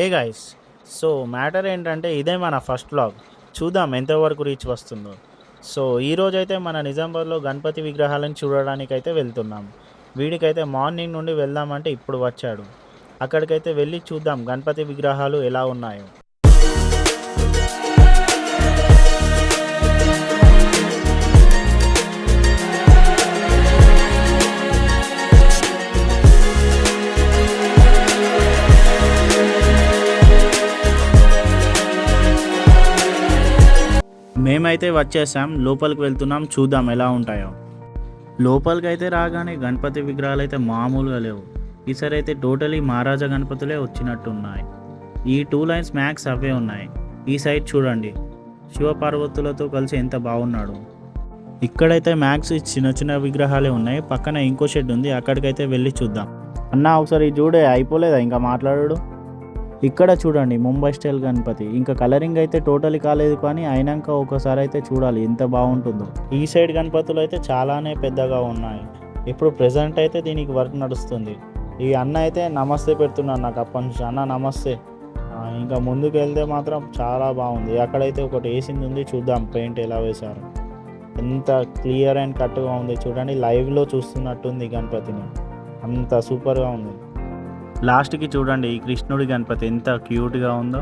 Hey guys, so matter ఏంటంటే ఇదే మన ఫస్ట్ వ్లాగ్. చూద్దాం ఎంతవరకు రీచ్ వస్తుందో. సో ఈరోజైతే మన నిజామాబాద్లో గణపతి విగ్రహాలను చూడడానికి అయితే వెళ్తున్నాం. వీడికైతే మార్నింగ్ నుండి వెళ్దామంటే ఇప్పుడు వచ్చాడు. అక్కడికైతే వెళ్ళి చూద్దాం గణపతి విగ్రహాలు ఎలా ఉన్నాయో. మేమైతే వచ్చేసాం, లోపలికి వెళ్తున్నాం, చూద్దాం ఎలా ఉంటాయో. లోపలికి అయితే రాగానే గణపతి విగ్రహాలు అయితే మామూలుగా లేవు. ఈసారి అయితే టోటలీ మహారాజా గణపతులే వచ్చినట్టున్నాయి. ఈ 2 లైన్స్ మ్యాక్స్ అవే ఉన్నాయి. ఈ సైడ్ చూడండి, శివపార్వతులతో కలిసి ఎంత బాగున్నాడు. ఇక్కడైతే మ్యాక్స్ చిన్న చిన్న విగ్రహాలే ఉన్నాయి. పక్కన ఇంకో షెడ్ ఉంది, అక్కడికైతే వెళ్ళి చూద్దాం. అన్న ఒకసారి చూడే, అయిపోలేదా ఇంకా మాట్లాడు. ఇక్కడ చూడండి ముంబై స్టైల్ గణపతి. ఇంకా కలరింగ్ అయితే టోటలీ కాలేదు, కానీ అయినాక ఒకసారి అయితే చూడాలి ఎంత బాగుంటుందో. ఈ సైడ్ గణపతులు అయితే చాలానే పెద్దగా ఉన్నాయి. ఇప్పుడు ప్రెజెంట్ అయితే దీనికి వర్క్ నడుస్తుంది. ఈ అన్న అయితే నమస్తే పెడుతున్నాను నాకు అప్పటి నుంచి. అన్న నమస్తే. ఇంకా ముందుకు వెళ్తే మాత్రం చాలా బాగుంది. అక్కడైతే ఒకటి వేసింది ఉంది, చూద్దాం పెయింట్ ఎలా వేశారు. ఎంత క్లియర్ అండ్ కట్గా ఉంది చూడండి, లైవ్లో చూస్తున్నట్టుంది గణపతిని. అంత సూపర్గా ఉంది. లాస్ట్కి చూడండి ఈ కృష్ణుడి గణపతి ఎంత క్యూట్గా ఉందో.